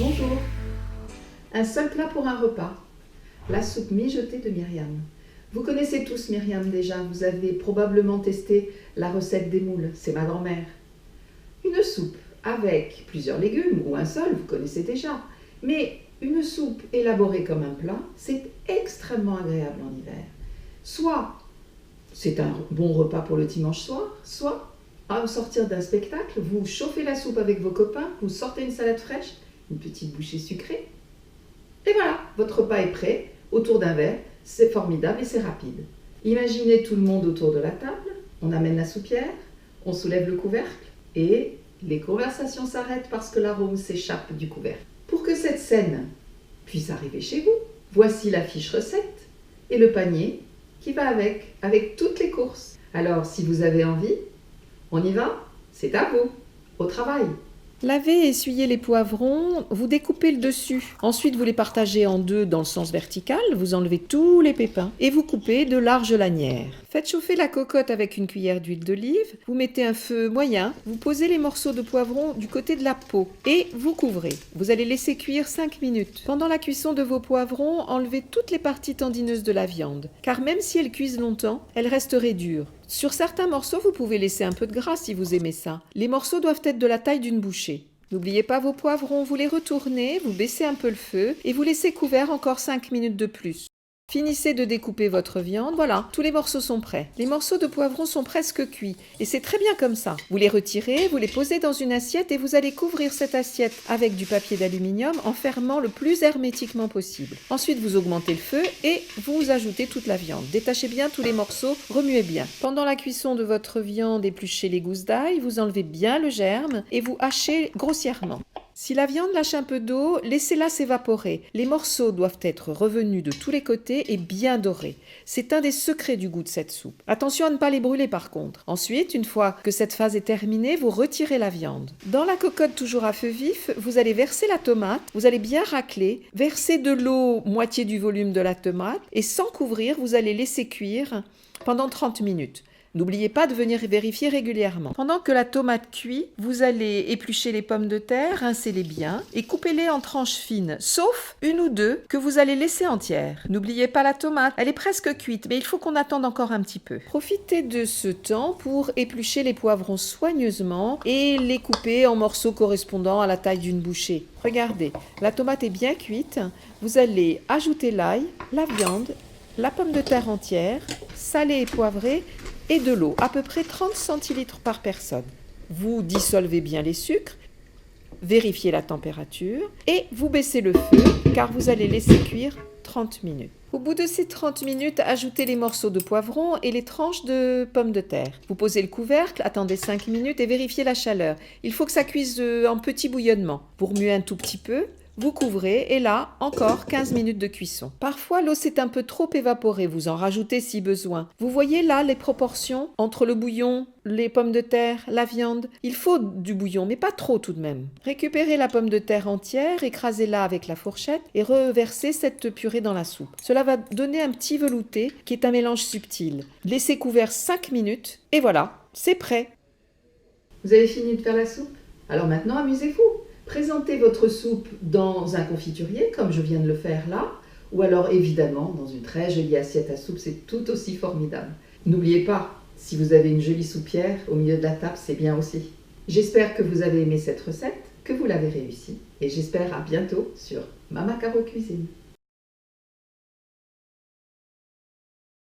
Bonjour. Un seul plat pour un repas. La soupe mijotée de Myriam. Vous connaissez tous Myriam déjà, vous avez probablement testé la recette des moules, c'est ma grand-mère. Une soupe avec plusieurs légumes, ou un seul, vous connaissez déjà. Mais une soupe élaborée comme un plat, c'est extrêmement agréable en hiver. Soit c'est un bon repas pour le dimanche soir, soit à sortir d'un spectacle, vous chauffez la soupe avec vos copains, vous sortez une salade fraîche, une petite bouchée sucrée, et voilà, votre repas est prêt, autour d'un verre, c'est formidable et c'est rapide. Imaginez tout le monde autour de la table, on amène la soupière, on soulève le couvercle et les conversations s'arrêtent parce que l'arôme s'échappe du couvercle. Pour que cette scène puisse arriver chez vous, voici la fiche recette et le panier qui va avec toutes les courses. Alors, si vous avez envie, on y va, c'est à vous, au travail. Lavez et essuyez les poivrons, vous découpez le dessus. Ensuite, vous les partagez en deux dans le sens vertical, vous enlevez tous les pépins et vous coupez de larges lanières. Faites chauffer la cocotte avec une cuillère d'huile d'olive, vous mettez un feu moyen, vous posez les morceaux de poivron du côté de la peau et vous couvrez. Vous allez laisser cuire 5 minutes. Pendant la cuisson de vos poivrons, enlevez toutes les parties tendineuses de la viande, car même si elles cuisent longtemps, elles resteraient dures. Sur certains morceaux, vous pouvez laisser un peu de gras si vous aimez ça. Les morceaux doivent être de la taille d'une bouchée. N'oubliez pas vos poivrons, vous les retournez, vous baissez un peu le feu et vous laissez couvert encore 5 minutes de plus. Finissez de découper votre viande, voilà, tous les morceaux sont prêts. Les morceaux de poivrons sont presque cuits et c'est très bien comme ça. Vous les retirez, vous les posez dans une assiette et vous allez couvrir cette assiette avec du papier d'aluminium en fermant le plus hermétiquement possible. Ensuite, vous augmentez le feu et vous ajoutez toute la viande. Détachez bien tous les morceaux, remuez bien. Pendant la cuisson de votre viande, épluchez les gousses d'ail, vous enlevez bien le germe et vous hachez grossièrement. Si la viande lâche un peu d'eau, laissez-la s'évaporer. Les morceaux doivent être revenus de tous les côtés et bien dorés. C'est un des secrets du goût de cette soupe. Attention à ne pas les brûler par contre. Ensuite, une fois que cette phase est terminée, vous retirez la viande. Dans la cocotte toujours à feu vif, vous allez verser la tomate, vous allez bien racler, verser de l'eau moitié du volume de la tomate et sans couvrir, vous allez laisser cuire pendant 30 minutes. N'oubliez pas de venir vérifier régulièrement. Pendant que la tomate cuit, vous allez éplucher les pommes de terre, rincez-les bien et coupez-les en tranches fines, sauf une ou deux que vous allez laisser entières. N'oubliez pas la tomate, elle est presque cuite, mais il faut qu'on attende encore un petit peu. Profitez de ce temps pour éplucher les poivrons soigneusement et les couper en morceaux correspondant à la taille d'une bouchée. Regardez, la tomate est bien cuite, vous allez ajouter l'ail, la viande, la pomme de terre entière, salée et poivrée, et de l'eau, à peu près 30 centilitres par personne. Vous dissolvez bien les sucres, vérifiez la température et vous baissez le feu car vous allez laisser cuire 30 minutes. Au bout de ces 30 minutes, ajoutez les morceaux de poivron et les tranches de pommes de terre. Vous posez le couvercle, attendez 5 minutes et vérifiez la chaleur. Il faut que ça cuise en petit bouillonnement. Vous remuez un tout petit peu. Vous couvrez et là, encore 15 minutes de cuisson. Parfois, l'eau s'est un peu trop évaporée, vous en rajoutez si besoin. Vous voyez là les proportions entre le bouillon, les pommes de terre, la viande. Il faut du bouillon, mais pas trop tout de même. Récupérez la pomme de terre entière, écrasez-la avec la fourchette et reversez cette purée dans la soupe. Cela va donner un petit velouté qui est un mélange subtil. Laissez couvert 5 minutes et voilà, c'est prêt. Vous avez fini de faire la soupe? Alors maintenant, amusez-vous. Présentez votre soupe dans un confiturier, comme je viens de le faire là, ou alors évidemment dans une très jolie assiette à soupe, c'est tout aussi formidable. N'oubliez pas, si vous avez une jolie soupière au milieu de la table, c'est bien aussi. J'espère que vous avez aimé cette recette, que vous l'avez réussie, et j'espère à bientôt sur Mama Caro Cuisine.